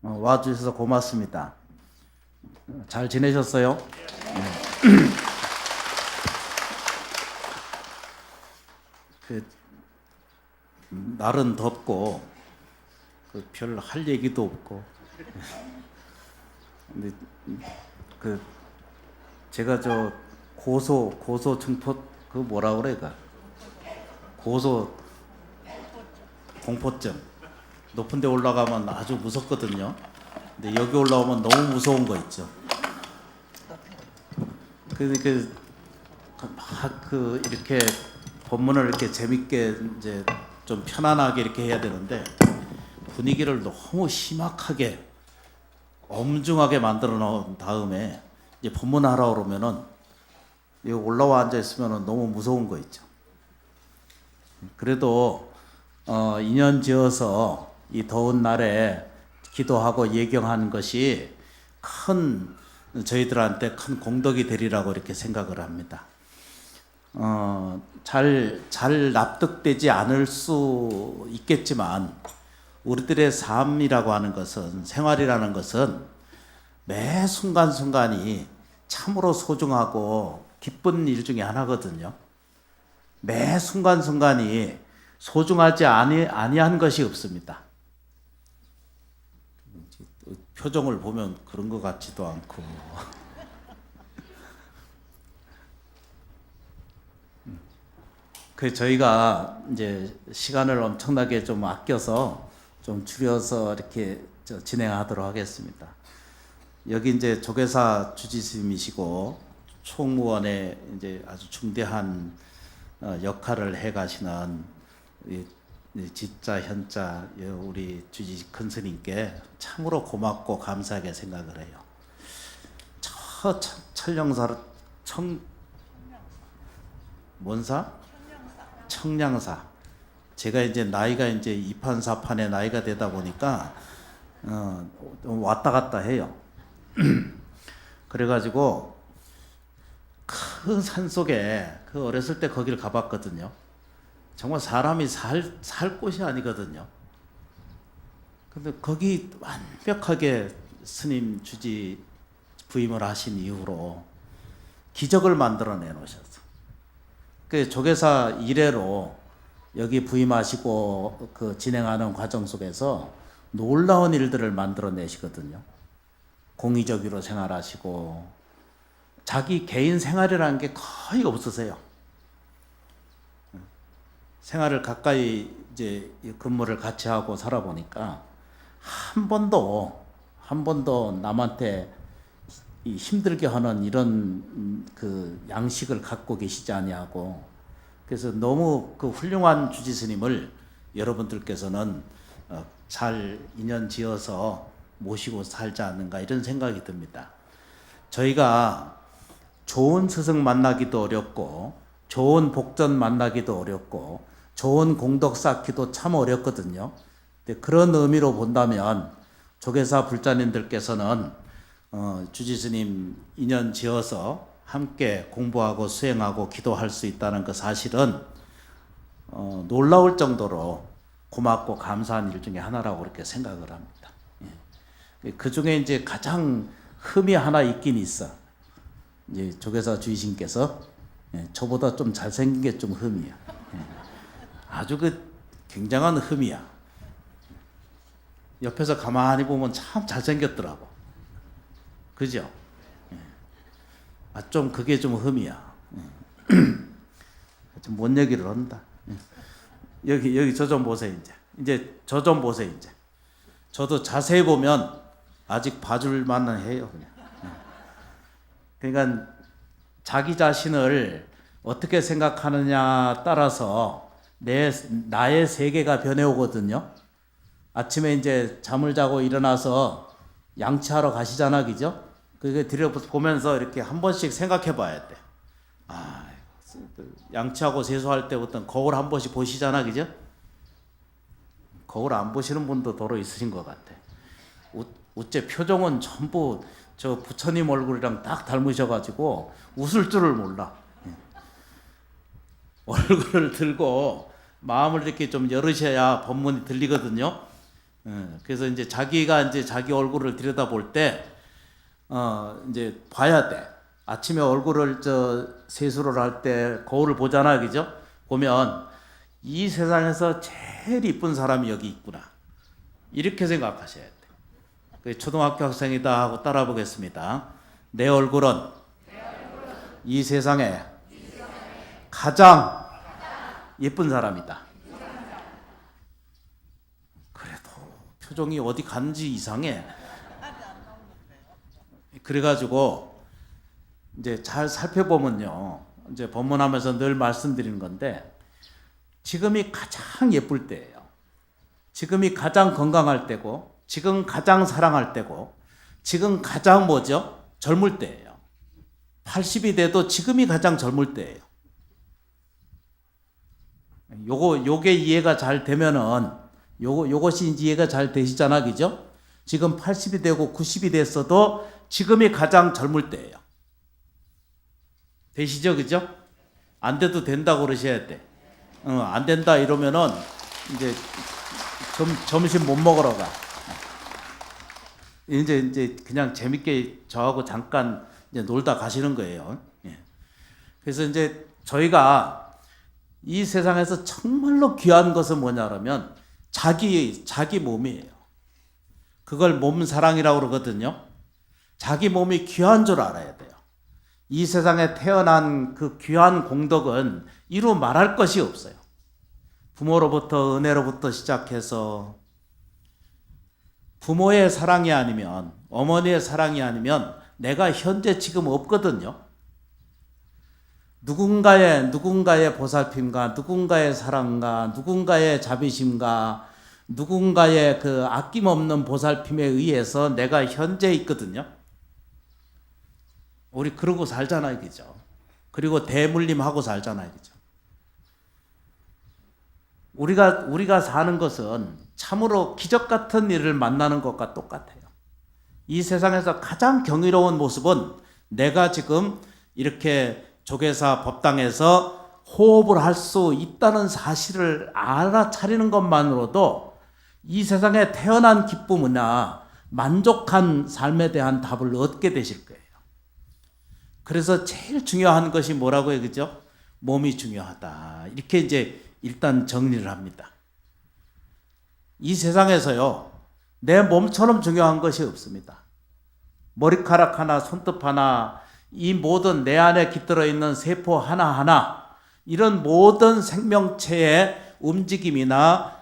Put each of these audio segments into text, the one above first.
와주셔서 고맙습니다. 잘 지내셨어요? 그 날은 덥고 별 할 얘기도 없고. 근데 제가 저 고소 증포 뭐라 그래 고소 공포증 높은 데 올라가면 아주 무섭거든요. 근데 여기 올라오면 너무 무서운 거 있죠. 이렇게 법문을 이렇게 재밌게 이제 좀 편안하게 이렇게 해야 되는데 분위기를 너무 심각하게 엄중하게 만들어 놓은 다음에 이제 법문하러 오면은 여기 올라와 앉아 있으면은 너무 무서운 거 있죠. 그래도 인연 지어서 이 더운 날에 기도하고 예경하는 것이 저희들한테 큰 공덕이 되리라고 이렇게 생각을 합니다. 잘 납득되지 않을 수 있겠지만 우리들의 삶이라고 하는 것은, 생활이라는 것은 매 순간순간이 참으로 소중하고 기쁜 일 중에 하나거든요. 매 순간순간이 소중하지 아니한 것이 없습니다. 표정을 보면 그런 것 같지도 않고. 저희가 이제 시간을 엄청나게 좀 아껴서 좀 줄여서 이렇게 진행하도록 하겠습니다. 여기 이제 조계사 주지스님이시고 총무원의 이제 아주 중대한 역할을 해 가시는 지자 현자 우리 주지 큰 스님께 참으로 고맙고 감사하게 생각을 해요. 청량사. 제가 이제 나이가 이제 이판사판의 나이가 되다 보니까 왔다 갔다 해요. 그래가지고 큰 산속에 어렸을 때 거기를 가봤거든요. 정말 사람이 살 곳이 아니거든요. 근데 거기 완벽하게 스님 주지 부임을 하신 이후로 기적을 만들어내 놓으셨어. 조계사 이래로 여기 부임하시고 진행하는 과정 속에서 놀라운 일들을 만들어내시거든요. 공의적으로 생활하시고 자기 개인 생활이라는 게 거의 없으세요. 생활을 가까이 이제 근무를 같이 하고 살아보니까 한 번도 남한테 힘들게 하는 이런 양식을 갖고 계시지 아니하고, 그래서 너무 훌륭한 주지 스님을 여러분들께서는 잘 인연 지어서 모시고 살지 않는가 이런 생각이 듭니다. 저희가 좋은 스승 만나기도 어렵고 좋은 복전 만나기도 어렵고 좋은 공덕 쌓기도 참 어렵거든요. 근데 그런 의미로 본다면 조계사 불자님들께서는 주지스님 인연 지어서 함께 공부하고 수행하고 기도할 수 있다는 그 사실은 놀라울 정도로 고맙고 감사한 일 중에 하나라고 그렇게 생각을 합니다. 그 중에 이제 가장 흠이 하나 있긴 있어. 이제 조계사 주이신께서 저보다 좀 잘생긴 게 좀 흠이야. 아주 굉장한 흠이야. 옆에서 가만히 보면 참 잘생겼더라고. 그죠? 좀 그게 좀 흠이야. 좀 뭔 얘기를 한다. 여기 저 좀 보세요. 이제 저 좀 보세요. 이제 저도 자세히 보면 아직 봐줄 만은 해요. 그러니까 자기 자신을 어떻게 생각하느냐 따라서 나의 세계가 변해오거든요. 아침에 이제 잠을 자고 일어나서 양치하러 가시잖아, 그죠? 그게 들여보면서 이렇게 한 번씩 생각해 봐야 돼. 양치하고 세수할 때부터 거울 한 번씩 보시잖아, 그죠? 거울 안 보시는 분도 도로 있으신 것 같아. 어째 표정은 전부 저 부처님 얼굴이랑 딱 닮으셔가지고 웃을 줄을 몰라. 얼굴을 들고 마음을 이렇게 좀 열으셔야 법문이 들리거든요. 그래서 이제 자기가 이제 자기 얼굴을 들여다볼 때, 이제 봐야 돼. 아침에 얼굴을 세수를 할 때 거울을 보잖아, 그죠? 보면 이 세상에서 제일 이쁜 사람이 여기 있구나. 이렇게 생각하셔야 돼. 그 초등학교 학생이다 하고 따라 보겠습니다. 내 얼굴은 이 세상에 가장 예쁜 사람이다. 그래도 표정이 어디 간지 이상해. 그래가지고 이제 잘 살펴보면요, 이제 법문하면서 늘 말씀드리는 건데, 지금이 가장 예쁠 때예요. 지금이 가장 건강할 때고, 지금 가장 사랑할 때고, 지금 가장 뭐죠? 젊을 때예요. 80이 돼도 지금이 가장 젊을 때예요. 요게 이해가 잘 되면은, 요것이 이해가 잘 되시잖아, 그죠? 지금 80이 되고 90이 됐어도 지금이 가장 젊을 때예요. 되시죠, 그죠? 안 돼도 된다고 그러셔야 돼. 안 된다 이러면은 이제 점심 못 먹으러 가. 이제 그냥 재밌게 저하고 잠깐 이제 놀다 가시는 거예요. 예. 그래서 이제 저희가 이 세상에서 정말로 귀한 것은 뭐냐면 자기 몸이에요. 그걸 몸사랑이라고 그러거든요. 자기 몸이 귀한 줄 알아야 돼요. 이 세상에 태어난 그 귀한 공덕은 이루 말할 것이 없어요. 부모로부터 은혜로부터 시작해서 부모의 사랑이 아니면, 어머니의 사랑이 아니면 내가 현재 지금 없거든요. 누군가의 보살핌과 누군가의 사랑과 누군가의 자비심과 누군가의 그 아낌없는 보살핌에 의해서 내가 현재 있거든요. 우리 그러고 살잖아요, 그죠? 그리고 대물림하고 살잖아요, 그죠? 우리가 사는 것은 참으로 기적 같은 일을 만나는 것과 똑같아요. 이 세상에서 가장 경이로운 모습은 내가 지금 이렇게 조계사 법당에서 호흡을 할 수 있다는 사실을 알아차리는 것만으로도 이 세상에 태어난 기쁨이나 만족한 삶에 대한 답을 얻게 되실 거예요. 그래서 제일 중요한 것이 뭐라고요, 그죠? 몸이 중요하다. 이렇게 이제 일단 정리를 합니다. 이 세상에서요, 내 몸처럼 중요한 것이 없습니다. 머리카락 하나, 손톱 하나, 이 모든 내 안에 깃들어 있는 세포 하나하나, 이런 모든 생명체의 움직임이나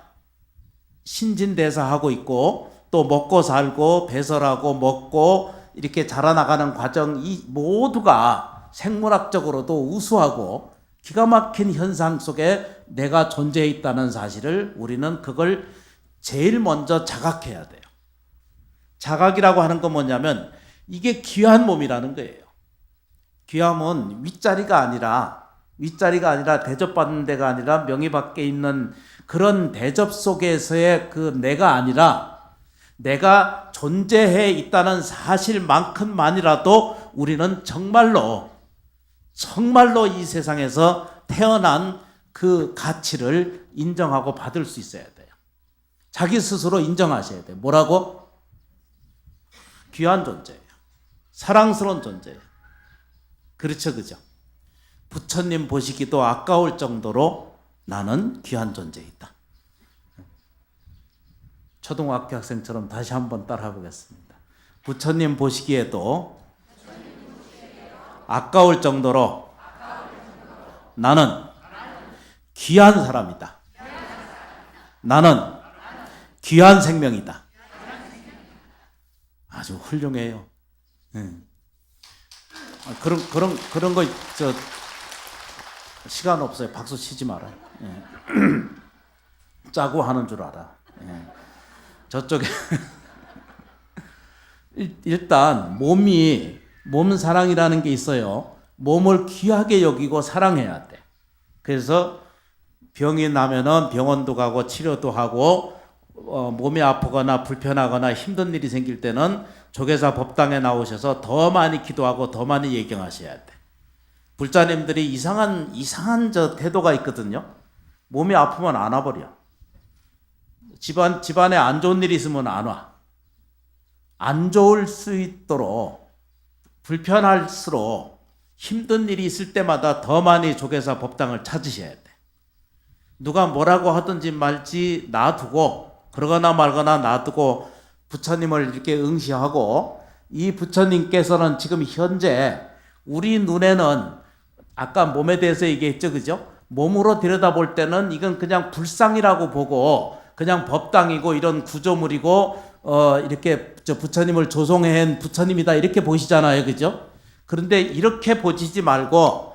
신진대사하고 있고, 또 먹고 살고 배설하고 먹고 이렇게 자라나가는 과정, 이 모두가 생물학적으로도 우수하고 기가 막힌 현상 속에 내가 존재해 있다는 사실을 우리는 그걸 제일 먼저 자각해야 돼요. 자각이라고 하는 건 뭐냐면 이게 귀한 몸이라는 거예요. 귀함은 윗자리가 아니라 대접받는 데가 아니라 명예밖에 있는 그런 대접 속에서의 그 내가 아니라 내가 존재해 있다는 사실만큼만이라도 우리는 정말로 이 세상에서 태어난 그 가치를 인정하고 받을 수 있어야 돼요. 자기 스스로 인정하셔야 돼요. 뭐라고? 귀한 존재예요. 사랑스러운 존재예요. 그렇죠, 그죠? 부처님 보시기도 아까울 정도로 나는 귀한 존재이다. 초등학교 학생처럼 다시 한번 따라 보겠습니다. 부처님 보시기에도 아까울 정도로 나는 귀한 사람이다. 나는 귀한 생명이다. 아주 훌륭해요. 그런 거 시간 없어요. 박수 치지 말아요. 짜고 하는 줄 알아. 저쪽에 일단 몸 사랑이라는 게 있어요. 몸을 귀하게 여기고 사랑해야 돼. 그래서 병이 나면은 병원도 가고 치료도 하고 몸이 아프거나 불편하거나 힘든 일이 생길 때는 조계사 법당에 나오셔서 더 많이 기도하고 더 많이 예경하셔야 돼. 불자님들이 이상한 저 태도가 있거든요. 몸이 아프면 안 와버려. 집안에 안 좋은 일이 있으면 안 와. 안 좋을 수 있도록 불편할수록 힘든 일이 있을 때마다 더 많이 조계사 법당을 찾으셔야 돼. 누가 뭐라고 하든지 말지 놔두고 그러거나 말거나 놔두고 부처님을 이렇게 응시하고, 이 부처님께서는 지금 현재 우리 눈에는 아까 몸에 대해서 얘기했죠, 그죠? 몸으로 들여다볼 때는 이건 그냥 불상이라고 보고 그냥 법당이고 이런 구조물이고 이렇게 부처님을 조성한 부처님이다 이렇게 보시잖아요, 그죠? 그런데 이렇게 보시지 말고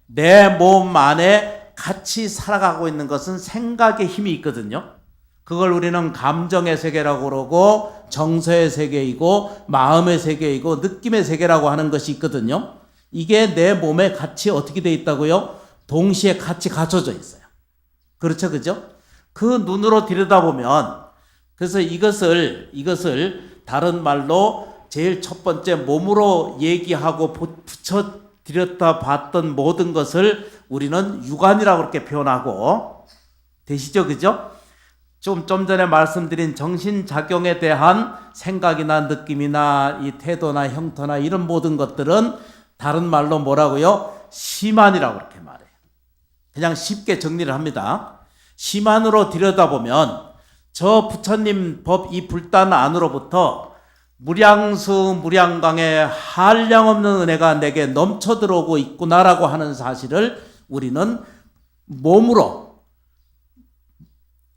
내 몸 안에 같이 살아가고 있는 것은 생각의 힘이 있거든요. 그걸 우리는 감정의 세계라고 그러고 정서의 세계이고 마음의 세계이고 느낌의 세계라고 하는 것이 있거든요. 이게 내 몸에 같이 어떻게 돼 있다고요? 동시에 같이 갖춰져 있어요. 그렇죠, 그죠? 그 눈으로 들여다보면, 그래서 이것을 다른 말로 제일 첫 번째 몸으로 얘기하고 붙여 들였다 봤던 모든 것을 우리는 육안이라고 그렇게 표현하고, 되시죠, 그죠? 좀 전에 말씀드린 정신작용에 대한 생각이나 느낌이나 이 태도나 형태나 이런 모든 것들은 다른 말로 뭐라고요? 심안이라고 그렇게 말해요. 그냥 쉽게 정리를 합니다. 심안으로 들여다보면 저 부처님 법 이 불단 안으로부터 무량수 무량강의 한량없는 은혜가 내게 넘쳐 들어오고 있구나라고 하는 사실을 우리는 몸으로,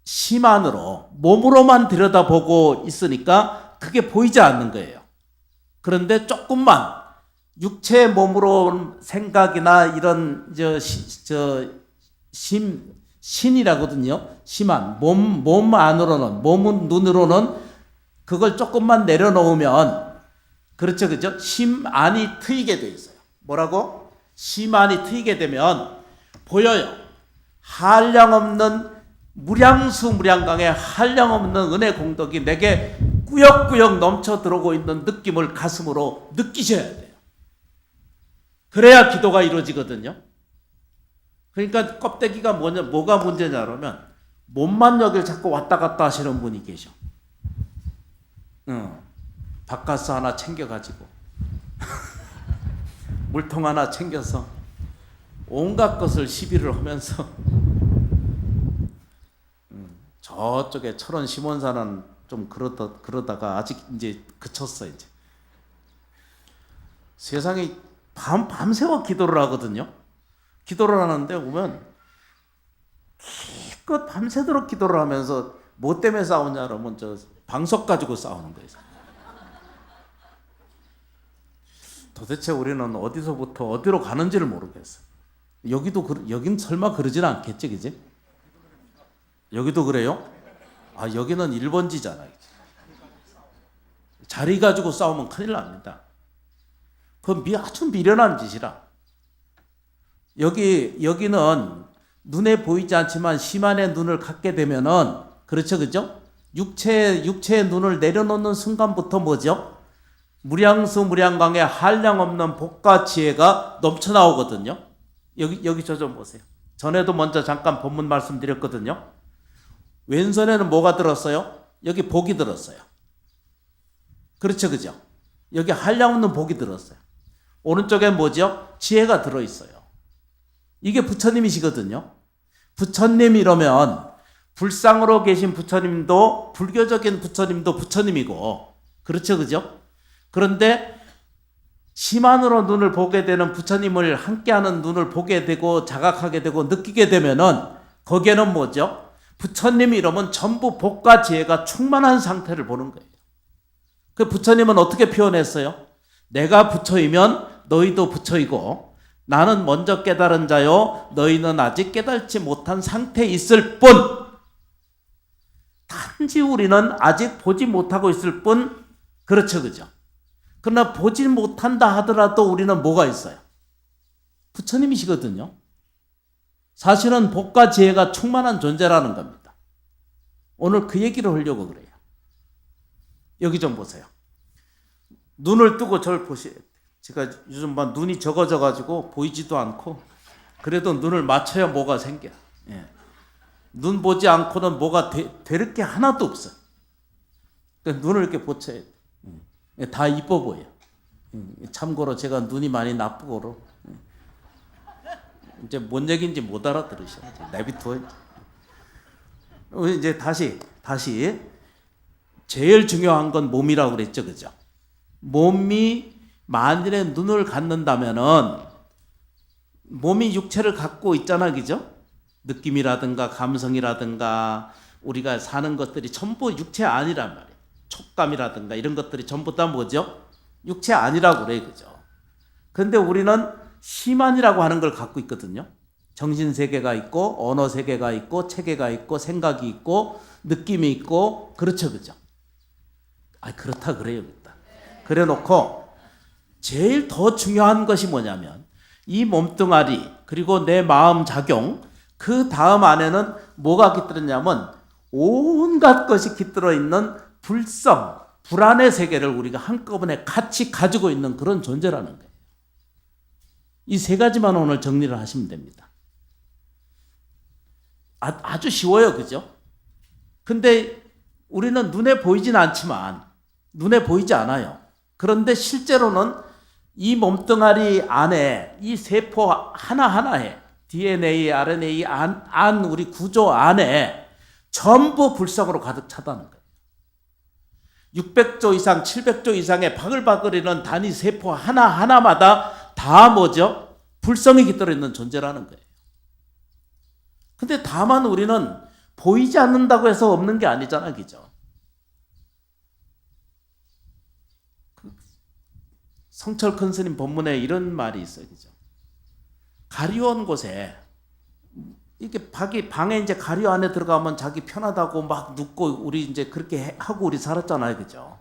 심안으로, 몸으로만 들여다보고 있으니까 그게 보이지 않는 거예요. 그런데 조금만 육체의 몸으로 생각이나 이런 신이라거든요. 심안, 몸 안으로는, 몸 눈으로는 그걸 조금만 내려놓으면, 그렇죠, 그죠? 심안이 트이게 돼 있어요. 뭐라고? 심안이 트이게 되면 보여요. 한량없는 무량수 무량강의 한량없는 은혜 공덕이 내게 꾸역꾸역 넘쳐 들어오고 있는 느낌을 가슴으로 느끼셔야 돼요. 그래야 기도가 이루어지거든요. 그러니까 껍데기가 뭐가 문제냐면 몸만 여길 자꾸 왔다 갔다 하시는 분이 계셔. 바카스 하나 챙겨가지고 물통 하나 챙겨서 온갖 것을 시비를 하면서 저쪽에 철원 시몬사는 좀 그러다가 아직 이제 그쳤어. 이제 세상에 밤새워 기도를 하거든요. 기도를 하는데 보면 기껏 밤새도록 기도를 하면서 뭐 때문에 싸우냐 그러면 저 방석 가지고 싸우는 거예요. 도대체 우리는 어디서부터 어디로 가는지를 모르겠어요. 여긴 설마 그러진 않겠지, 그지? 여기도 그래요? 아, 여기는 1번지잖아요. 자리 가지고 싸우면 큰일 납니다. 그건 아주 미련한 짓이라. 여기는 눈에 보이지 않지만 심안의 눈을 갖게 되면은, 그렇죠, 그죠? 육체의 눈을 내려놓는 순간부터 뭐죠? 무량수 무량강의 한량없는 복과 지혜가 넘쳐나오거든요. 여기 저 좀 보세요. 전에도 먼저 잠깐 본문 말씀드렸거든요. 왼손에는 뭐가 들었어요? 여기 복이 들었어요. 그렇죠, 그죠? 여기 한량없는 복이 들었어요. 오른쪽에 뭐죠? 지혜가 들어있어요. 이게 부처님이시거든요. 부처님이라면 불상으로 계신 부처님도, 불교적인 부처님도 부처님이고, 그렇죠, 그죠? 그런데 심안으로 눈을 보게 되는 부처님을 함께하는 눈을 보게 되고 자각하게 되고 느끼게 되면은 거기에는 뭐죠? 부처님이 이러면 전부 복과 지혜가 충만한 상태를 보는 거예요. 그 부처님은 어떻게 표현했어요? 내가 부처이면 너희도 부처이고 나는 먼저 깨달은 자요 너희는 아직 깨달지 못한 상태에 있을 뿐, 단지 우리는 아직 보지 못하고 있을 뿐. 그렇죠, 그죠? 그러나 보지 못한다 하더라도 우리는 뭐가 있어요? 부처님이시거든요. 사실은 복과 지혜가 충만한 존재라는 겁니다. 오늘 그 얘기를 하려고 그래요. 여기 좀 보세요. 눈을 뜨고 저를 보세요. 제가 요즘 막 눈이 적어져가지고 보이지도 않고, 그래도 눈을 맞춰야 뭐가 생겨. 예. 눈 보지 않고는 뭐가 될 게 하나도 없어. 그러니까 눈을 이렇게 보쳐야 돼. 다 이뻐 보여. 참고로 제가 눈이 많이 나쁘고로 이제 뭔 얘기인지 못 알아들으셔야지. 내비둬. 이제 다시 제일 중요한 건 몸이라고 그랬죠, 그죠? 몸이 만일에 눈을 갖는다면은 몸이 육체를 갖고 있잖아, 그죠? 느낌이라든가 감성이라든가 우리가 사는 것들이 전부 육체 아니란 말이에요. 촉감이라든가 이런 것들이 전부 다 뭐죠? 육체 아니라고 그래, 그죠? 근데 우리는 심안이라고 하는 걸 갖고 있거든요. 정신세계가 있고 언어세계가 있고 체계가 있고 생각이 있고 느낌이 있고 그렇죠, 그죠? 그렇다 그래요. 그래 놓고 제일 더 중요한 것이 뭐냐면 이 몸뚱아리 그리고 내 마음 작용 그 다음 안에는 뭐가 깃들었냐면 온갖 것이 깃들어 있는 불성, 불안의 세계를 우리가 한꺼번에 같이 가지고 있는 그런 존재라는 거예요. 이 세 가지만 오늘 정리를 하시면 됩니다. 아주 쉬워요, 그죠? 근데 우리는 눈에 보이진 않지만 눈에 보이지 않아요. 그런데 실제로는 이 몸뚱아리 안에 이 세포 하나하나에 DNA, RNA 안 우리 구조 안에 전부 불성으로 가득 차다는 거예요. 600조 이상, 700조 이상의 바글바글이는 단위 세포 하나하나마다 다 뭐죠? 불성이 깃들어 있는 존재라는 거예요. 근데 다만 우리는 보이지 않는다고 해서 없는 게 아니잖아, 그죠? 성철 큰 스님 법문에 이런 말이 있어요, 그죠? 가리운 곳에 이렇게 방에 이제 가리 안에 들어가면 자기 편하다고 막 눕고 우리 이제 그렇게 하고 우리 살았잖아요, 그죠?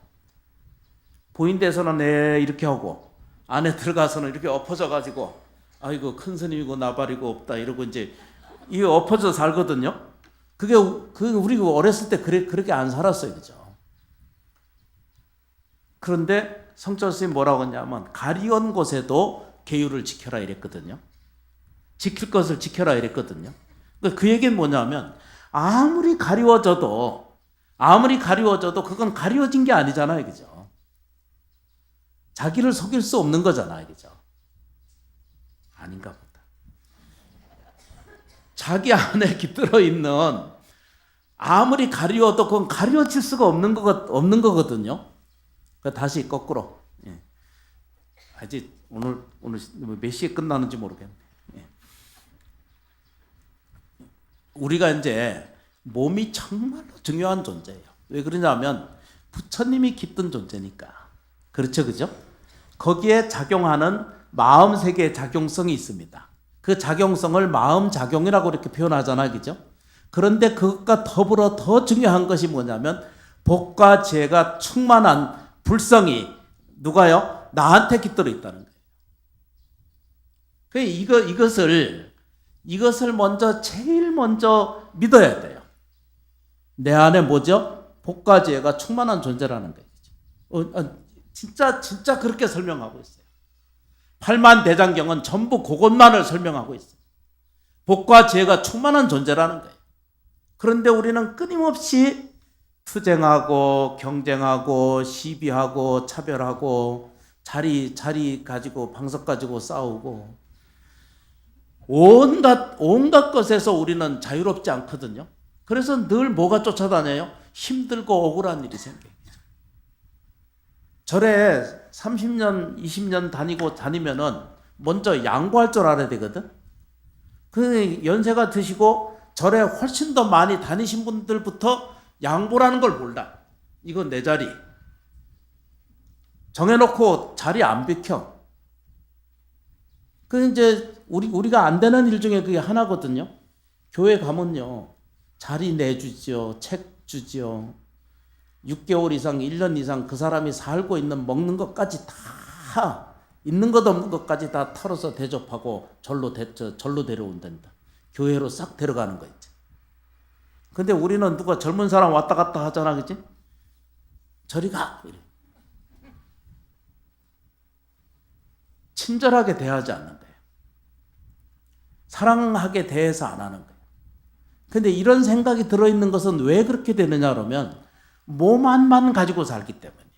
보인 데서는 이렇게 하고 안에 들어가서는 이렇게 엎어져 가지고 아이고 큰 스님이고 나발이고 없다 이러고 이제 이 엎어져 살거든요. 그게 우리 어렸을 때 그렇게 안 살았어요, 그죠? 그런데 성철 스님 뭐라고 했냐면 가리운 곳에도 계율을 지켜라 이랬거든요. 지킬 것을 지켜라 이랬거든요. 그 얘기는 뭐냐면 아무리 가리워져도 그건 가리워진 게 아니잖아요, 그죠? 자기를 속일 수 없는 거잖아요, 그죠? 아닌가 보다. 자기 안에 깃들어 있는 아무리 가리워도 그건 가리워질 수가 없는 거거든요. 다시 거꾸로. 아직 오늘 몇 시에 끝나는지 모르겠네. 우리가 이제 몸이 정말로 중요한 존재예요. 왜 그러냐면 부처님이 깃든 존재니까. 그렇죠, 그죠? 거기에 작용하는 마음 세계의 작용성이 있습니다. 그 작용성을 마음 작용이라고 이렇게 표현하잖아요, 그죠? 그런데 그것과 더불어 더 중요한 것이 뭐냐면 복과 죄가 충만한 불성이 누가요? 나한테 깃들어 있다는 거예요. 이것을 제일 먼저 믿어야 돼요. 내 안에 뭐죠? 복과 죄가 충만한 존재라는 거죠. 진짜 그렇게 설명하고 있어요. 팔만대장경은 전부 그것만을 설명하고 있어요. 복과 죄가 충만한 존재라는 거예요. 그런데 우리는 끊임없이 투쟁하고 경쟁하고 시비하고 차별하고 자리 가지고 방석 가지고 싸우고 온갖 것에서 우리는 자유롭지 않거든요. 그래서 늘 뭐가 쫓아다녀요? 힘들고 억울한 일이 생겨요. 절에 30년, 20년 다니면은 먼저 양보할 줄 알아야 되거든. 그 연세가 드시고 절에 훨씬 더 많이 다니신 분들부터 양보라는 걸 몰라. 이건 내 자리. 정해놓고 자리 안 비켜. 그 이제 우리가 안 되는 일 중에 그게 하나거든요. 교회 가면요. 자리 내주지요. 책 주지요. 6개월 이상, 1년 이상 그 사람이 살고 있는 먹는 것까지 다 있는 것 없는 것까지 다 털어서 대접하고 절로 데려온단다. 교회로 싹 데려가는 거 있지. 근데 우리는 누가 젊은 사람 왔다 갔다 하잖아, 그치? 저리 가. 이래. 친절하게 대하지 않는 거예요. 사랑하게 대해서 안 하는 거예요. 근데 이런 생각이 들어있는 것은 왜 그렇게 되느냐 그러면 몸 안만 가지고 살기 때문이에요.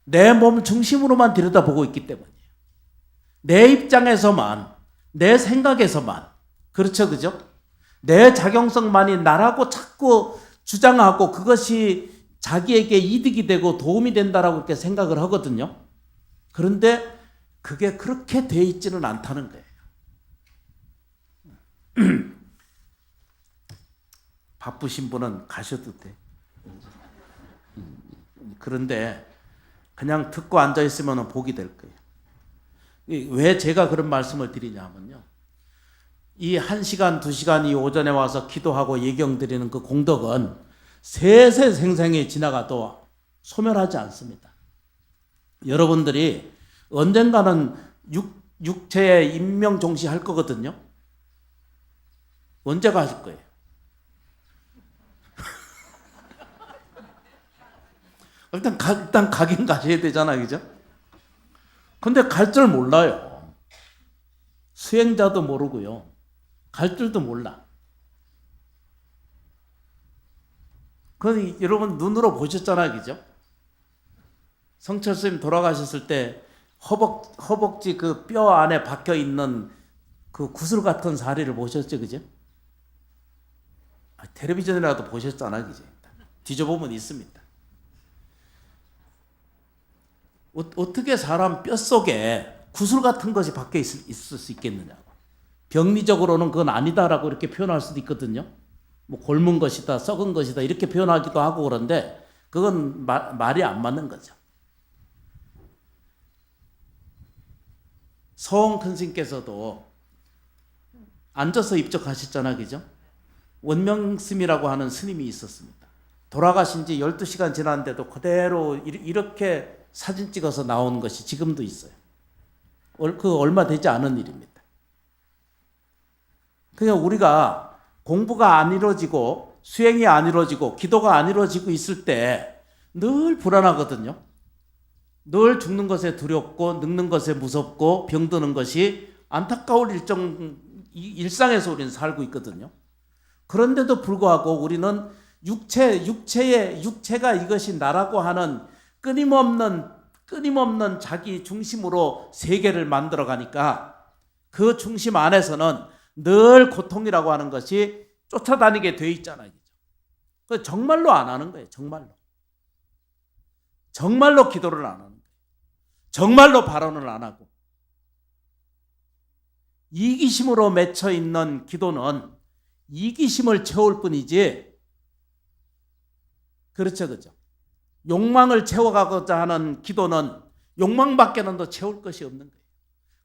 내 몸 중심으로만 들여다보고 있기 때문이에요. 내 입장에서만, 내 생각에서만. 그렇죠, 그죠? 내 작용성만이 나라고 자꾸 주장하고 그것이 자기에게 이득이 되고 도움이 된다라고 이렇게 생각을 하거든요. 그런데 그게 그렇게 돼 있지는 않다는 거예요. 바쁘신 분은 가셔도 돼. 그런데 그냥 듣고 앉아 있으면 복이 될 거예요. 왜 제가 그런 말씀을 드리냐면요. 이 1시간, 2시간 이 오전에 와서 기도하고 예경 드리는 그 공덕은 세세생생이 지나가도 소멸하지 않습니다. 여러분들이 언젠가는 육체의 임명종시할 거거든요. 언제가 하실 거예요? 일단 가긴 가셔야 되잖아요, 그죠? 근데 갈 줄 몰라요. 수행자도 모르고요. 갈 줄도 몰라. 여러분 눈으로 보셨잖아요, 그죠? 성철 스님 돌아가셨을 때 허벅지 그 뼈 안에 박혀 있는 그 구슬 같은 사리를 보셨죠, 그죠? 텔레비전이라도 보셨잖아요, 그죠? 뒤져보면 있습니다. 어떻게 사람 뼛속에 구슬 같은 것이 박혀 있을 수 있겠느냐고. 병리적으로는 그건 아니다라고 이렇게 표현할 수도 있거든요. 뭐 곪은 것이다, 썩은 것이다 이렇게 표현하기도 하고 그런데 그건 말이 안 맞는 거죠. 서홍 큰 스님께서도 앉아서 입적하셨잖아요, 그죠? 원명스님이라고 하는 스님이 있었습니다. 돌아가신 지 12시간 지났는데도 그대로 이렇게 사진 찍어서 나오는 것이 지금도 있어요. 그 얼마 되지 않은 일입니다. 그냥 우리가 공부가 안 이루어지고 수행이 안 이루어지고 기도가 안 이루어지고 있을 때 늘 불안하거든요. 늘 죽는 것에 두렵고 늙는 것에 무섭고 병드는 것이 안타까울 일상에서 우리는 살고 있거든요. 그런데도 불구하고 우리는 육체가 이것이 나라고 하는 끊임없는 자기 중심으로 세계를 만들어 가니까 그 중심 안에서는 늘 고통이라고 하는 것이 쫓아다니게 돼 있잖아요. 그래서 정말로 안 하는 거예요. 정말로 기도를 안 하는 거예요. 정말로 발언을 안 하고 이기심으로 맺혀 있는 기도는 이기심을 채울 뿐이지, 그렇죠, 그죠? 욕망을 채워가고자 하는 기도는 욕망밖에는 더 채울 것이 없는 거예요.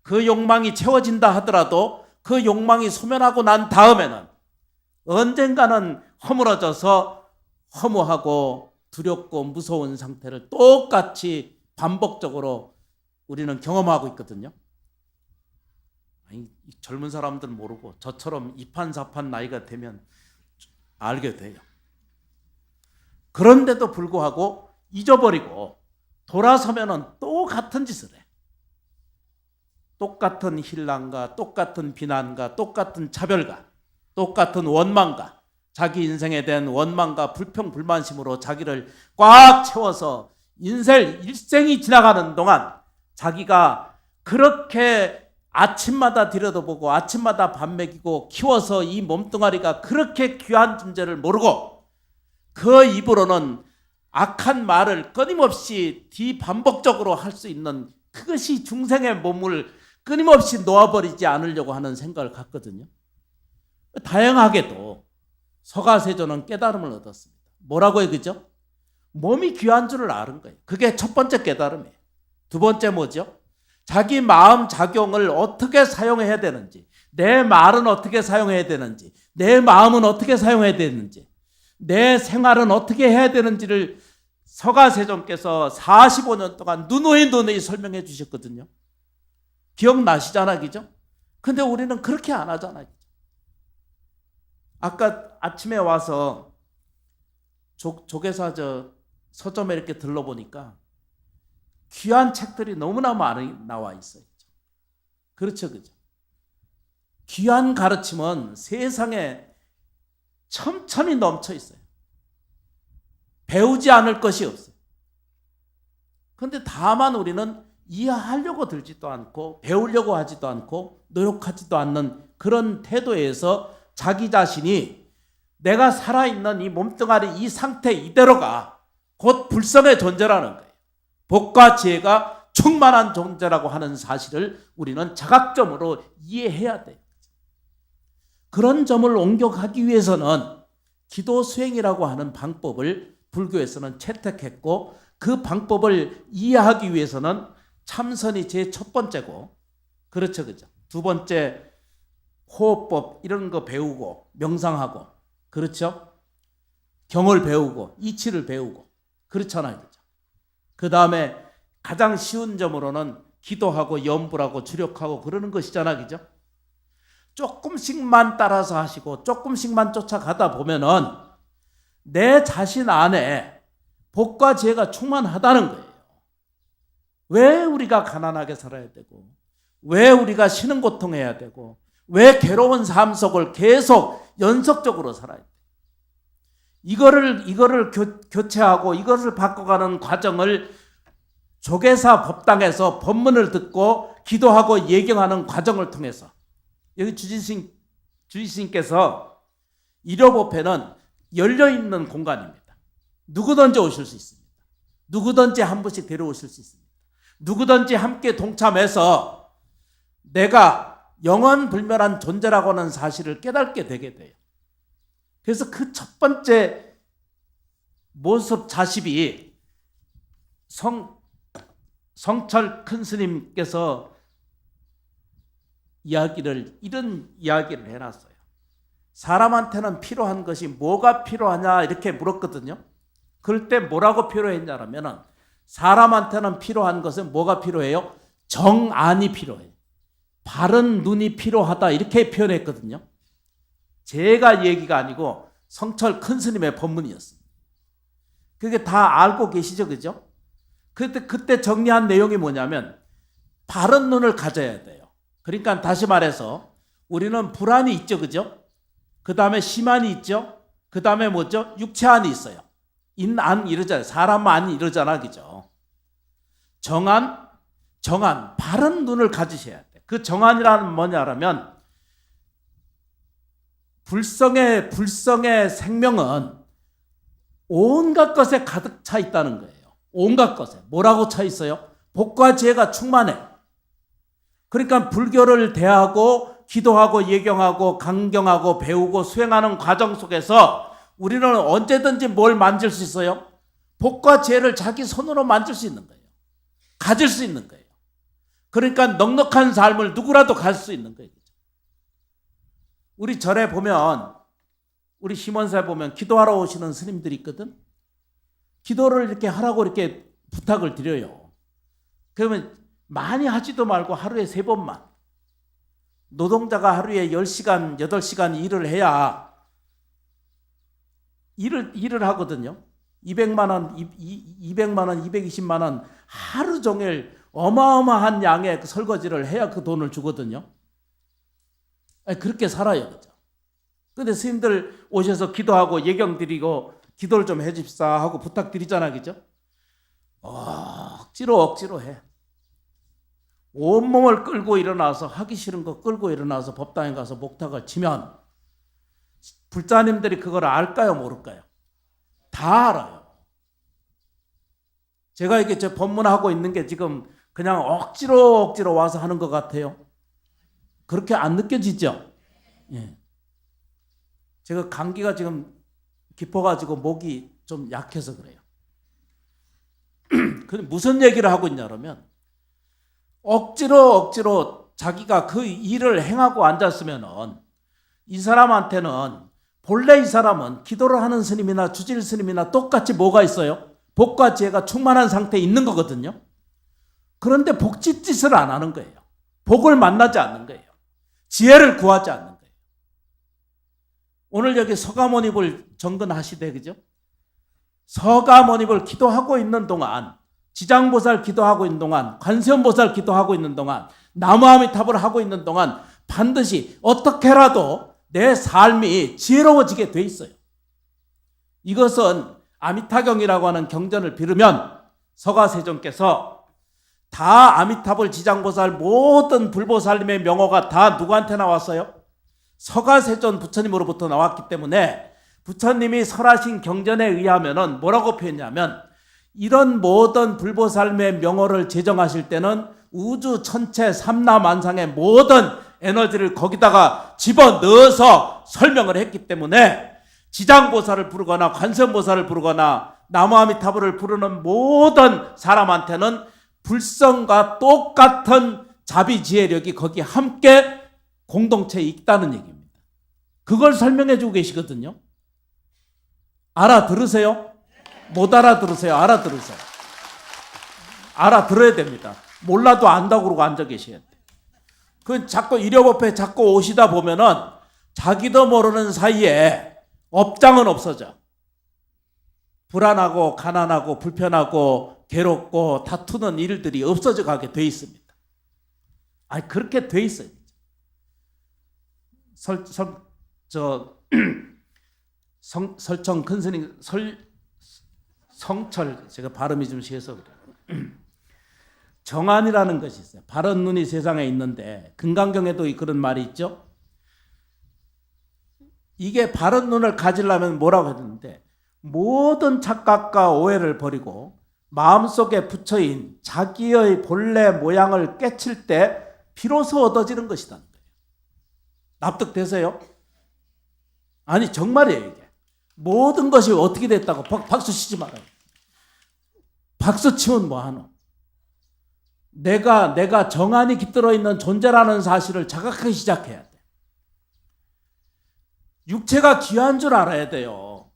그 욕망이 채워진다 하더라도 그 욕망이 소멸하고 난 다음에는 언젠가는 허물어져서 허무하고 두렵고 무서운 상태를 똑같이 반복적으로 우리는 경험하고 있거든요. 젊은 사람들은 모르고 저처럼 이판사판 나이가 되면 알게 돼요. 그런데도 불구하고 잊어버리고 돌아서면은 또 같은 짓을 해. 똑같은 hir난과 똑같은 비난과 똑같은 차별과 똑같은 원망과 자기 인생에 대한 원망과 불평 불만심으로 자기를 꽉 채워서 일생이 지나가는 동안 자기가 그렇게 아침마다 들여다보고 아침마다 밥 먹이고 키워서 이 몸뚱아리가 그렇게 귀한 존재를 모르고 그 입으로는 악한 말을 끊임없이 반복적으로 할 수 있는, 그것이 중생의 몸을 끊임없이 놓아버리지 않으려고 하는 생각을 갖거든요. 다행하게도 서가세조는 깨달음을 얻었습니다. 뭐라고요, 그죠? 몸이 귀한 줄을 아는 거예요. 그게 첫 번째 깨달음이에요. 두 번째 뭐죠? 자기 마음 작용을 어떻게 사용해야 되는지, 내 말은 어떻게 사용해야 되는지, 내 마음은 어떻게 사용해야 되는지, 내 생활은 어떻게 해야 되는지를 서가세존께서 45년 동안 누누이 설명해 주셨거든요. 기억나시잖아요, 그죠? 근데 우리는 그렇게 안 하잖아요. 아까 아침에 와서 조계사 서점에 이렇게 들러보니까 귀한 책들이 너무나 많이 나와 있어요. 그렇죠, 그죠? 귀한 가르침은 세상에 첨첨이 넘쳐 있어요. 배우지 않을 것이 없어요. 그런데 다만 우리는 이해하려고 들지도 않고 배우려고 하지도 않고 노력하지도 않는 그런 태도에서 자기 자신이 내가 살아있는 이 몸뚱아리 이 상태 이대로가 곧 불성의 존재라는 거예요. 복과 지혜가 충만한 존재라고 하는 사실을 우리는 자각점으로 이해해야 돼요. 그런 점을 옮겨가기 위해서는 기도 수행이라고 하는 방법을 불교에서는 채택했고, 그 방법을 이해하기 위해서는 참선이 제 첫 번째고, 그렇죠, 그죠? 두 번째 호흡법 이런 거 배우고 명상하고, 그렇죠? 경을 배우고 이치를 배우고, 그렇잖아요, 그죠? 그 다음에 가장 쉬운 점으로는 기도하고 염불하고 주력하고 그러는 것이잖아, 그죠? 조금씩만 따라서 하시고 조금씩만 쫓아가다 보면은 내 자신 안에 복과 지혜가 충만하다는 거예요. 왜 우리가 가난하게 살아야 되고, 왜 우리가 신은 고통해야 되고, 왜 괴로운 삶 속을 계속 연속적으로 살아야 돼? 이거를 교체하고 이것을 바꿔가는 과정을 조계사 법당에서 법문을 듣고 기도하고 예경하는 과정을 통해서, 여기 주지스님께서 일요법회는 열려있는 공간입니다. 누구든지 오실 수 있습니다. 누구든지 한 분씩 데려오실 수 있습니다. 누구든지 함께 동참해서 내가 영원불멸한 존재라고 하는 사실을 깨닫게 되게 돼요. 그래서 그 첫 번째 모습 자십이 성철 큰 스님께서 이런 이야기를 해놨어요. 사람한테는 필요한 것이 뭐가 필요하냐 이렇게 물었거든요. 그럴 때 뭐라고 필요했냐면은, 사람한테는 필요한 것은 뭐가 필요해요? 정안이 필요해요. 바른 눈이 필요하다 이렇게 표현했거든요. 제가 얘기가 아니고 성철 큰 스님의 법문이었습니다. 그게 다 알고 계시죠, 그죠? 그때 정리한 내용이 뭐냐면, 바른 눈을 가져야 돼요. 그러니까 다시 말해서 우리는 불안이 있죠, 그죠? 그 다음에 심안이 있죠. 그 다음에 뭐죠? 육체안이 있어요. 안 이러잖아요. 사람 안 이러잖아, 그죠? 정안, 바른 눈을 가지셔야 돼. 그 정안이라는 뭐냐면, 불성의 생명은 온갖 것에 가득 차 있다는 거예요. 온갖 것에. 뭐라고 차 있어요? 복과 지혜가 충만해. 그러니까 불교를 대하고 기도하고 예경하고 강경하고 배우고 수행하는 과정 속에서 우리는 언제든지 뭘 만질 수 있어요? 복과 지혜를 자기 손으로 만질 수 있는 거예요. 가질 수 있는 거예요. 그러니까 넉넉한 삶을 누구라도 갈 수 있는 거예요. 우리 절에 보면, 우리 심원사에 보면 기도하러 오시는 스님들이 있거든. 기도를 이렇게 하라고 이렇게 부탁을 드려요. 그러면 많이 하지도 말고 하루에 3번만. 노동자가 하루에 10시간, 8시간 일을 해야 일을 하거든요. 200만 원, 220만 원 하루 종일 어마어마한 양의 그 설거지를 해야 그 돈을 주거든요. 그렇게 살아요, 그죠? 근데 스님들 오셔서 기도하고 예경 드리고 기도를 좀 해줍사 하고 부탁드리잖아, 그죠? 억지로 해. 온몸을 끌고 일어나서, 하기 싫은 거 끌고 일어나서 법당에 가서 목탁을 치면 불자님들이 그걸 알까요, 모를까요? 다 알아요. 제가 이게 저 법문하고 있는 게 지금 그냥 억지로 와서 하는 것 같아요. 그렇게 안 느껴지죠? 예. 제가 감기가 지금 깊어가지고 목이 좀 약해서 그래요. 무슨 얘기를 하고 있냐면, 억지로 자기가 그 일을 행하고 앉았으면은 이 사람한테는, 본래 이 사람은 기도를 하는 스님이나 주질 스님이나 똑같이 뭐가 있어요? 복과 지혜가 충만한 상태에 있는 거거든요. 그런데 복짓짓을 안 하는 거예요. 복을 만나지 않는 거예요. 지혜를 구하지 않는 거예요. 오늘 여기 서가모니불 정근하시되, 그죠? 서가모니불 기도하고 있는 동안, 지장보살 기도하고 있는 동안, 관세음보살 기도하고 있는 동안, 나무아미탑을 하고 있는 동안 반드시 어떻게라도 내 삶이 지혜로워지게 돼 있어요. 이것은 아미타경이라고 하는 경전을 빌으면 서가세존께서 다 아미타불 지장보살 모든 불보살님의 명호가 다 누구한테 나왔어요? 서가세존 부처님으로부터 나왔기 때문에 부처님이 설하신 경전에 의하면 뭐라고 표현하냐면 이런 모든 불보살님의 명호를 제정하실 때는 우주 천체 삼라만상의 모든 에너지를 거기다가 집어넣어서 설명을 했기 때문에 지장보살을 부르거나 관세음보살을 부르거나 나무아미타불을 부르는 모든 사람한테는 불성과 똑같은 자비지혜력이 거기 함께 공동체에 있다는 얘기입니다. 그걸 설명해 주고 계시거든요. 알아들으세요? 못 알아들으세요? 알아들으세요? 알아들어야 됩니다. 몰라도 안다고 그러고 앉아 계셔야 돼. 그 자꾸 일요법회 자꾸 오시다 보면은 자기도 모르는 사이에 업장은 없어져. 불안하고 가난하고 불편하고 괴롭고 다투는 일들이 없어져 가게 돼 있습니다. 아니 그렇게 돼 있어요. 설청 큰 스님 성철 제가 발음이 좀 쉬어서 그래요. 정안이라는 것이 있어요. 바른 눈이 세상에 있는데 금강경에도 그런 말이 있죠. 이게 바른 눈을 가지려면 뭐라고 했는데 모든 착각과 오해를 버리고 마음속에 붙여인 자기의 본래 모양을 깨칠 때 비로소 얻어지는 것이다. 납득되세요? 아니 정말이에요 이게. 모든 것이 어떻게 됐다고 박수 치지 말아요. 박수 치면 뭐하노? 내가 정안이 깃들어 있는 존재라는 사실을 자각하기 시작해야 돼. 육체가 귀한 줄 알아야 돼요.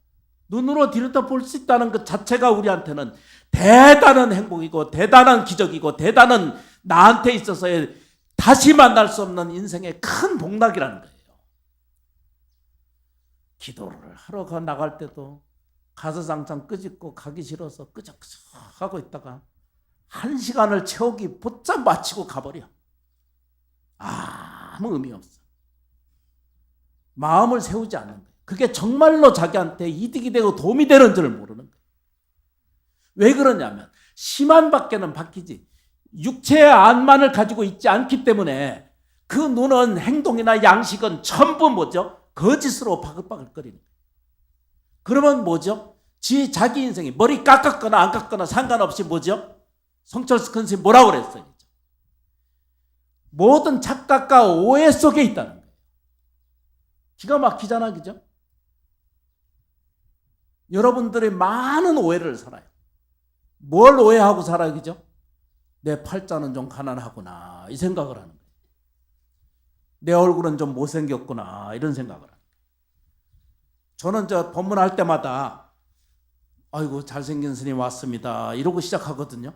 눈으로 들여다볼 수 있다는 것 자체가 우리한테는 대단한 행복이고 대단한 기적이고 대단한 나한테 있어서의 다시 만날 수 없는 인생의 큰 복락이라는 거예요. 기도를 하러 나갈 때도 가서장창 끄집고 가기 싫어서 끄적끄적 하고 있다가 1시간을 채우기 곧장 마치고 가버려. 아무 의미 없어. 마음을 세우지 않는 거예요. 그게 정말로 자기한테 이득이 되고 도움이 되는 줄 모르는 거예요. 왜 그러냐면 심한 밖에는 바뀌지 육체의 안만을 가지고 있지 않기 때문에 그 눈은 행동이나 양식은 전부 뭐죠? 거짓으로 바글바글거리는 거예요. 그러면 뭐죠? 자기 인생이 머리 깎았거나 안 깎거나 상관없이 뭐죠? 성철스 큰 스님 뭐라고 그랬어요? 모든 착각과 오해 속에 있다는 거예요. 기가 막히잖아, 그죠? 여러분들이 많은 오해를 살아요. 뭘 오해하고 살아요, 그죠? 내 팔자는 좀 가난하구나 이 생각을 하는 거예요. 내 얼굴은 좀 못생겼구나 이런 생각을 하는 거예요. 저는 법문할 때마다 아이고 잘생긴 스님 왔습니다 이러고 시작하거든요.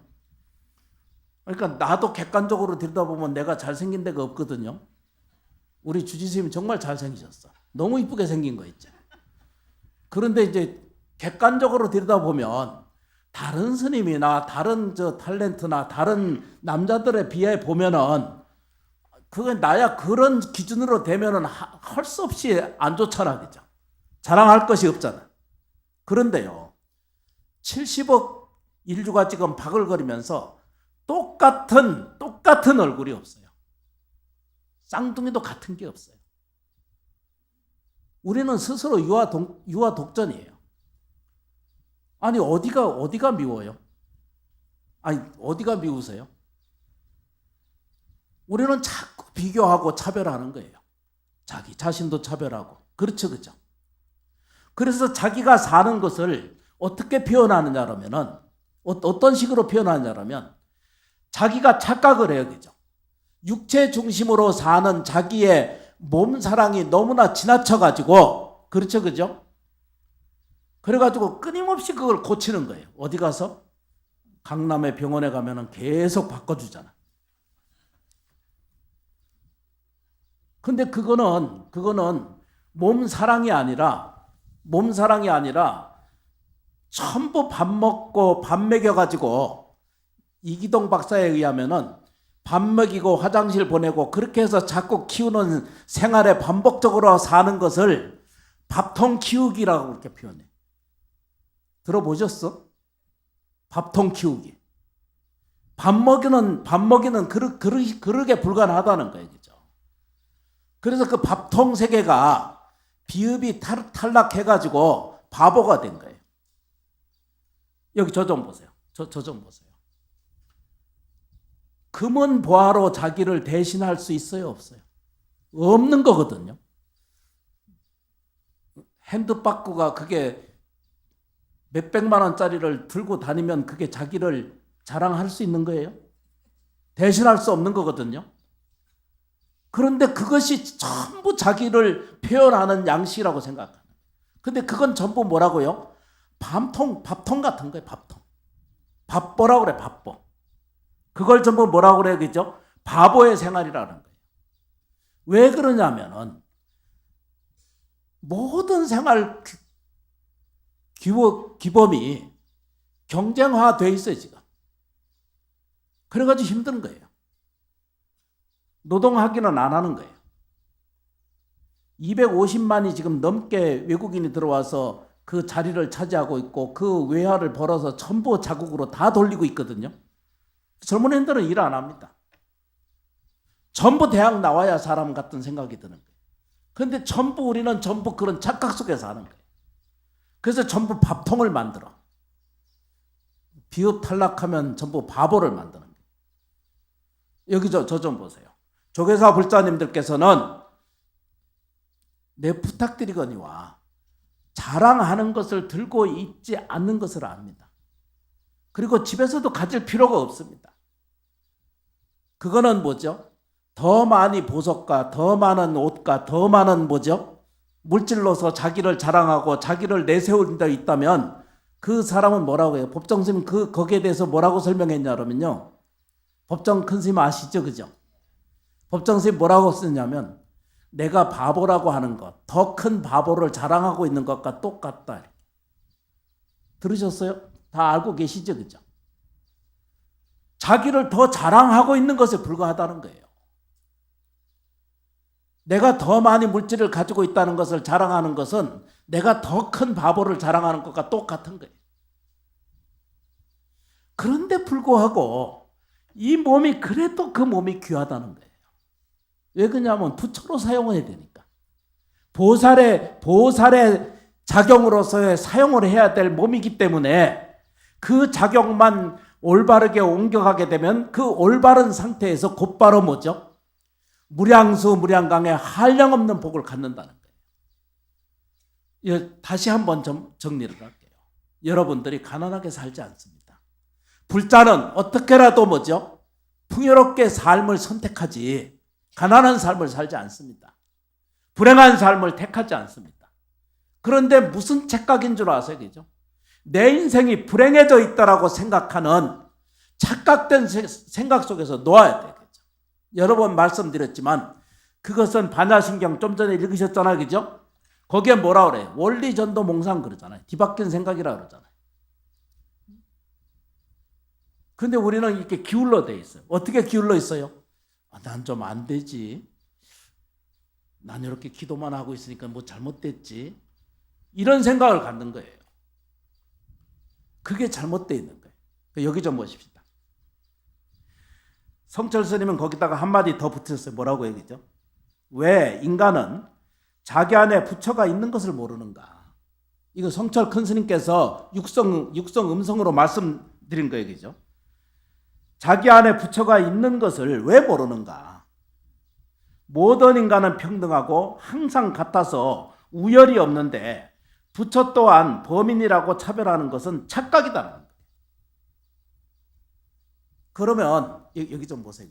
그러니까 나도 객관적으로 들여다보면 내가 잘생긴 데가 없거든요. 우리 주지스님이 정말 잘생기셨어. 너무 이쁘게 생긴 거 있죠. 그런데 이제 객관적으로 들여다보면 다른 스님이나 다른 탤런트나 다른 남자들에 비해 보면은 그게 나야 그런 기준으로 되면은 할 수 없이 안 좋잖아, 그죠? 자랑할 것이 없잖아. 그런데요, 70억 인류가 지금 바글거리면서 똑같은 얼굴이 없어요. 쌍둥이도 같은 게 없어요. 우리는 스스로 유아 독전이에요. 아니 어디가 미워요? 아니 어디가 미우세요? 우리는 자꾸 비교하고 차별하는 거예요. 자기 자신도 차별하고. 그렇죠, 그죠? 그래서 자기가 사는 것을 어떻게 표현하느냐라면은 어떤 식으로 표현하느냐라면 자기가 착각을 해요, 그죠? 육체 중심으로 사는 자기의 몸 사랑이 너무나 지나쳐가지고, 그렇죠, 그죠? 그래가지고 끊임없이 그걸 고치는 거예요. 어디 가서? 강남의 병원에 가면은 계속 바꿔주잖아. 근데 그거는 몸 사랑이 아니라 전부 밥 먹고 밥 먹여가지고 이기동 박사에 의하면은 밥 먹이고 화장실 보내고 그렇게 해서 자꾸 키우는 생활에 반복적으로 사는 것을 밥통 키우기라고 그렇게 표현해. 들어보셨어? 밥통 키우기. 밥 먹이는 그릇에 불과하다는 거예요. 그죠? 그래서 그 밥통 세계가 비읍이 탈락해가지고 바보가 된 거예요. 여기 저 좀 보세요. 저 좀 보세요. 금은 보화로 자기를 대신할 수 있어요? 없어요? 없는 거거든요. 핸드바꾸가 그게 몇백만 원짜리를 들고 다니면 그게 자기를 자랑할 수 있는 거예요? 대신할 수 없는 거거든요. 그런데 그것이 전부 자기를 표현하는 양식이라고 생각하는 거예요. 근데 그건 전부 뭐라고요? 밥통 같은 거예요. 밥통. 밥보라고 그래. 밥보. 그걸 전부 뭐라고 그래요? 그죠? 바보의 생활이라는 거예요. 왜 그러냐면은 모든 생활 기범이 경쟁화돼 있어요. 지금. 그래가지고 힘든 거예요. 노동하기는 안 하는 거예요. 250만이 지금 넘게 외국인이 들어와서 그 자리를 차지하고 있고 그 외화를 벌어서 전부 자국으로 다 돌리고 있거든요. 젊은 애들은 일 안 합니다. 전부 대학 나와야 사람 같은 생각이 드는 거예요. 그런데 우리는 전부 그런 착각 속에서 하는 거예요. 그래서 전부 밥통을 만들어. 비읍 탈락하면 전부 바보를 만드는 거예요. 여기 저 좀 보세요. 조계사 불자님들께서는 내 부탁드리거니와 자랑하는 것을 들고 있지 않는 것을 압니다. 그리고 집에서도 가질 필요가 없습니다. 그거는 뭐죠? 더 많이 보석과 더 많은 옷과 더 많은 뭐죠? 물질로서 자기를 자랑하고 자기를 내세운 데 있다면 그 사람은 뭐라고 해요? 법정 스님 거기에 대해서 뭐라고 설명했냐 그러면요. 법정 큰 스님 아시죠? 그죠? 법정 스님 뭐라고 쓰냐면 내가 바보라고 하는 것, 더 큰 바보를 자랑하고 있는 것과 똑같다. 들으셨어요? 다 알고 계시죠? 그죠? 자기를 더 자랑하고 있는 것에 불과하다는 거예요. 내가 더 많이 물질을 가지고 있다는 것을 자랑하는 것은 내가 더 큰 바보를 자랑하는 것과 똑같은 거예요. 그런데 불구하고 이 몸이 그래도 그 몸이 귀하다는 거예요. 왜 그러냐면 부처로 사용해야 되니까. 보살의 작용으로서의 사용을 해야 될 몸이기 때문에 그 작용만 올바르게 옮겨가게 되면 그 올바른 상태에서 곧바로 뭐죠? 무량수 무량강의 한량없는 복을 갖는다는 거예요. 다시 한번 정리를 할게요. 여러분들이 가난하게 살지 않습니다. 불자는 어떻게라도 뭐죠? 풍요롭게 삶을 선택하지 가난한 삶을 살지 않습니다. 불행한 삶을 택하지 않습니다. 그런데 무슨 착각인 줄 아세요? 그죠? 내 인생이 불행해져 있다라고 생각하는 착각된 생각 속에서 놓아야 돼요. 그죠? 여러 번 말씀드렸지만 그것은 반야신경 좀 전에 읽으셨잖아요. 그죠? 거기에 뭐라 그래요? 원리전도 몽상 그러잖아요. 뒤바뀐 생각이라 그러잖아요. 그런데 우리는 이렇게 기울러 돼 있어요. 어떻게 기울러 있어요? 난 좀 안 되지. 난 이렇게 기도만 하고 있으니까 뭐 잘못됐지. 이런 생각을 갖는 거예요. 그게 잘못되어 있는 거예요. 여기 좀 보십시다. 성철 스님은 거기다가 한마디 더 붙였어요. 뭐라고 얘기죠? 왜 인간은 자기 안에 부처가 있는 것을 모르는가? 이거 성철 큰 스님께서 육성 음성으로 말씀드린 거 얘기죠. 자기 안에 부처가 있는 것을 왜 모르는가? 모든 인간은 평등하고 항상 같아서 우열이 없는데 부처 또한 범인이라고 차별하는 것은 착각이다는 거예요. 그러면 여기 좀 보세요.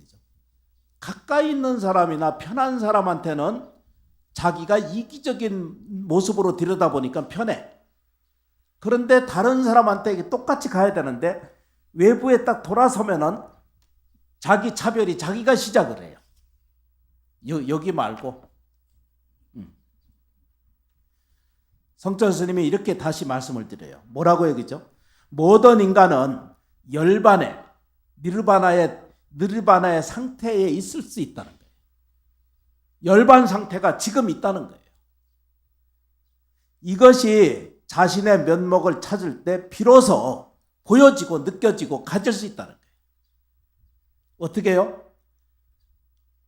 가까이 있는 사람이나 편한 사람한테는 자기가 이기적인 모습으로 들여다보니까 편해. 그런데 다른 사람한테 똑같이 가야 되는데 외부에 딱 돌아서면은 자기 차별이 자기가 시작을 해요. 여기 말고. 성철 스님이 이렇게 다시 말씀을 드려요. 뭐라고 얘기죠? 모든 인간은 열반에 니르바나에 니르바나의 상태에 있을 수 있다는 거예요. 열반 상태가 지금 있다는 거예요. 이것이 자신의 면목을 찾을 때 비로소 보여지고 느껴지고 가질 수 있다는 거예요. 어떻게 해요?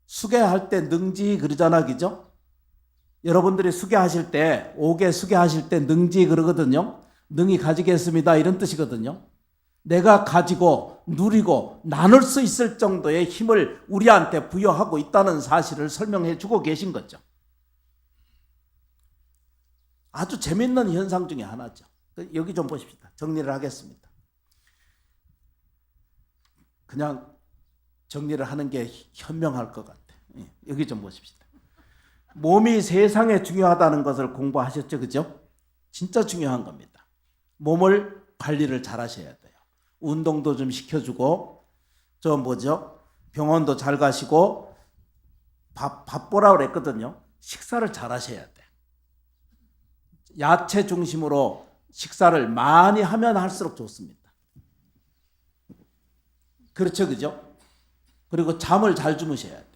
수계할 때 능지 그러잖아, 그죠? 여러분들이 수계하실 때, 옥에 수계하실 때 능지 그러거든요. 능히 가지겠습니다 이런 뜻이거든요. 내가 가지고 누리고 나눌 수 있을 정도의 힘을 우리한테 부여하고 있다는 사실을 설명해 주고 계신 거죠. 아주 재밌는 현상 중에 하나죠. 여기 좀 보십시다. 정리를 하겠습니다. 그냥 정리를 하는 게 현명할 것 같아요. 여기 좀 보십시다. 몸이 세상에 중요하다는 것을 공부하셨죠, 그죠? 진짜 중요한 겁니다. 몸을 관리를 잘 하셔야 돼요. 운동도 좀 시켜주고, 병원도 잘 가시고, 밥 보라고 그랬거든요. 식사를 잘 하셔야 돼요. 야채 중심으로 식사를 많이 하면 할수록 좋습니다. 그렇죠, 그죠? 그리고 잠을 잘 주무셔야 돼요.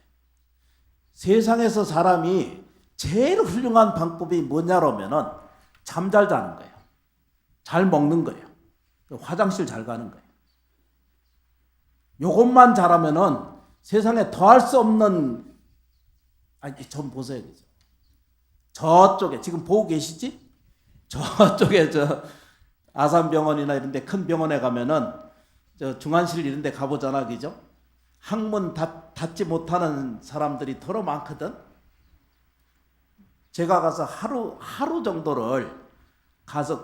세상에서 사람이 제일 훌륭한 방법이 뭐냐면은 잠 잘 자는 거예요. 잘 먹는 거예요. 화장실 잘 가는 거예요. 요것만 잘하면은 세상에 더할 수 없는, 좀 보세요. 저쪽에 지금 보고 계시지? 저쪽에 아산병원이나 이런 데 큰 병원에 가면은 중환실 이런 데 가보잖아, 그죠? 항문 닫지 못하는 사람들이 더러 많거든. 제가 가서 하루 정도를 가서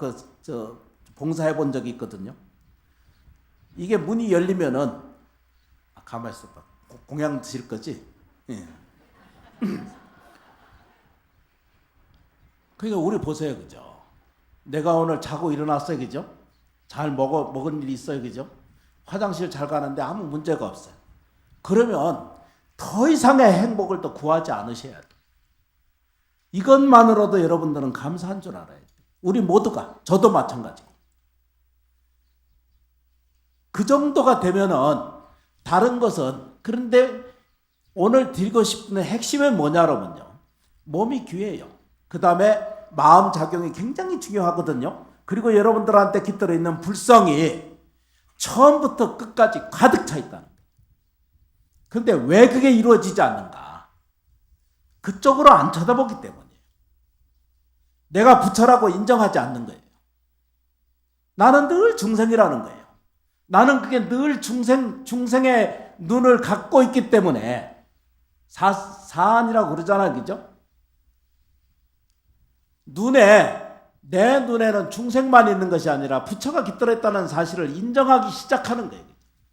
봉사해 본 적이 있거든요. 이게 문이 열리면은 가만히 있어봐. 공양 드실 거지? 예. 그러니까 우리 보세요, 그죠? 내가 오늘 자고 일어났어요, 그죠? 잘 먹은 일이 있어요, 그죠? 화장실 잘 가는데 아무 문제가 없어요. 그러면 더 이상의 행복을 또 구하지 않으셔야 돼요. 이것만으로도 여러분들은 감사한 줄 알아야 돼요. 우리 모두가, 저도 마찬가지고. 그 정도가 되면은 다른 것은, 그런데 오늘 드리고 싶은 핵심은 뭐냐면요. 몸이 귀해요. 그 다음에 마음 작용이 굉장히 중요하거든요. 그리고 여러분들한테 깃들어 있는 불성이 처음부터 끝까지 가득 차 있다는 거예요. 그런데 왜 그게 이루어지지 않는가? 그쪽으로 안 쳐다보기 때문이에요. 내가 부처라고 인정하지 않는 거예요. 나는 늘 중생이라는 거예요. 나는 그게 늘 중생의 눈을 갖고 있기 때문에 사안이라고 그러잖아요, 그죠? 내 눈에는 중생만 있는 것이 아니라 부처가 깃들어 있다는 사실을 인정하기 시작하는 거예요.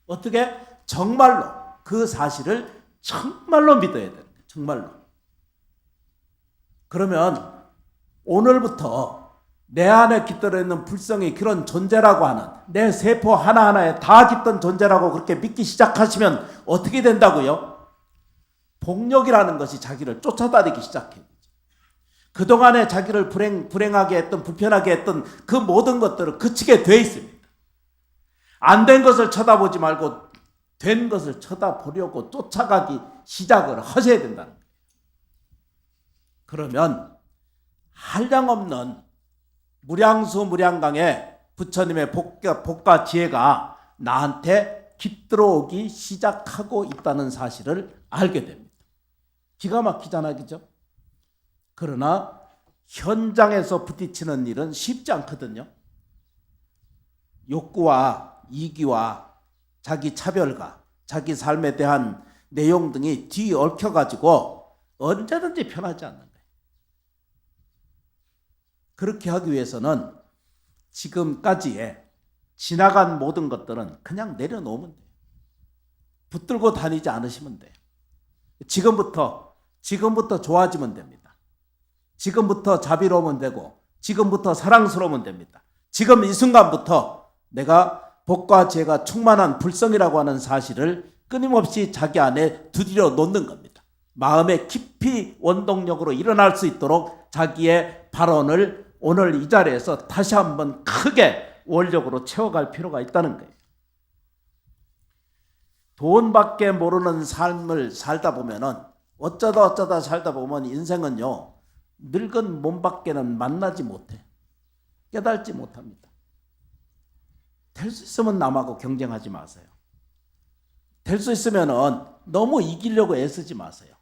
어떻게? 정말로 그 사실을 정말로 믿어야 되는 거예요. 정말로. 그러면 오늘부터 내 안에 깃들어 있는 불성이 그런 존재라고 하는, 내 세포 하나하나에 다 깃든 존재라고 그렇게 믿기 시작하시면 어떻게 된다고요? 복력이라는 것이 자기를 쫓아다니기 시작해요. 그동안에 자기를 불행하게 했던, 불편하게 했던 그 모든 것들을 그치게 돼 있습니다. 안 된 것을 쳐다보지 말고 된 것을 쳐다보려고 쫓아가기 시작을 하셔야 된다는 거예요. 그러면 한량없는 무량수 무량강의 부처님의 복과 지혜가 나한테 깃들어오기 시작하고 있다는 사실을 알게 됩니다. 기가 막히잖아요, 그죠? 그러나 현장에서 부딪히는 일은 쉽지 않거든요. 욕구와 이기와 자기 차별과 자기 삶에 대한 내용 등이 뒤얽혀가지고 언제든지 편하지 않는 거예요. 그렇게 하기 위해서는 지금까지의 지나간 모든 것들은 그냥 내려놓으면 돼요. 붙들고 다니지 않으시면 돼요. 지금부터 좋아지면 됩니다. 지금부터 자비로우면 되고, 지금부터 사랑스러우면 됩니다. 지금 이 순간부터 내가 복과 지혜가 충만한 불성이라고 하는 사실을 끊임없이 자기 안에 두드려 놓는 겁니다. 마음에 깊이 원동력으로 일어날 수 있도록 자기의 발언을 오늘 이 자리에서 다시 한번 크게 원력으로 채워갈 필요가 있다는 거예요. 돈밖에 모르는 삶을 살다 보면은 어쩌다 살다 보면 인생은요, 늙은 몸밖에는 만나지 못해. 깨달지 못합니다. 될 수 있으면 남하고 경쟁하지 마세요. 될 수 있으면은 너무 이기려고 애쓰지 마세요.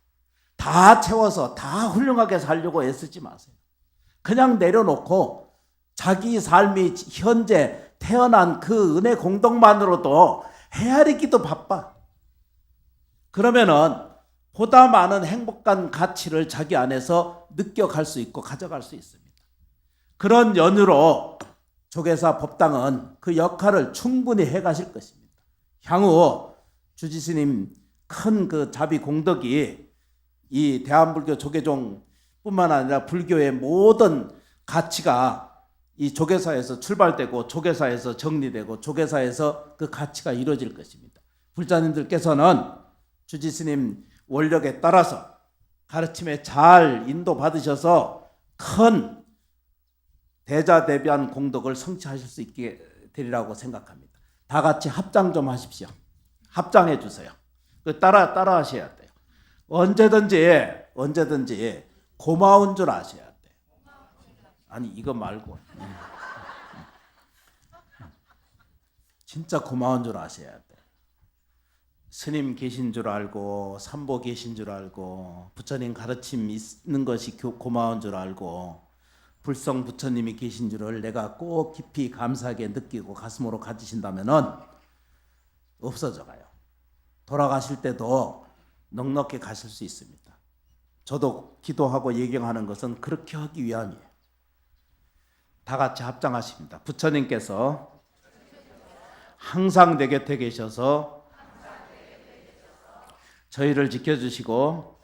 다 채워서 다 훌륭하게 살려고 애쓰지 마세요. 그냥 내려놓고 자기 삶이 현재 태어난 그 은혜 공덕만으로도 헤아리기도 바빠. 그러면은 보다 많은 행복한 가치를 자기 안에서 느껴갈 수 있고 가져갈 수 있습니다. 그런 연유로 조계사 법당은 그 역할을 충분히 해가실 것입니다. 향후 주지스님 큰 그 자비 공덕이 이 대한불교 조계종뿐만 아니라 불교의 모든 가치가 이 조계사에서 출발되고 조계사에서 정리되고 조계사에서 그 가치가 이루어질 것입니다. 불자님들께서는 주지스님 원력에 따라서 가르침에 잘 인도받으셔서 큰 대자대비한 공덕을 성취하실 수 있게 되리라고 생각합니다. 다 같이 합장 좀 하십시오. 합장해 주세요. 그 따라 하셔야 돼요. 언제든지 고마운 줄 아셔야 돼요. 아니 이거 말고 진짜 고마운 줄 아셔야 돼요. 스님 계신 줄 알고 삼보 계신 줄 알고 부처님 가르침 있는 것이 고마운 줄 알고 불성 부처님이 계신 줄을 내가 꼭 깊이 감사하게 느끼고 가슴으로 가지신다면은 없어져 가요. 돌아가실 때도 넉넉히 가실 수 있습니다. 저도 기도하고 예경하는 것은 그렇게 하기 위함이에요. 다 같이 합장하십니다. 부처님께서 항상 내 곁에 계셔서 저희를 지켜주시고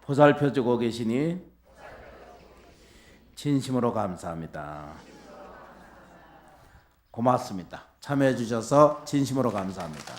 보살펴주고 계시니 진심으로 감사합니다. 고맙습니다. 참여해 주셔서 진심으로 감사합니다.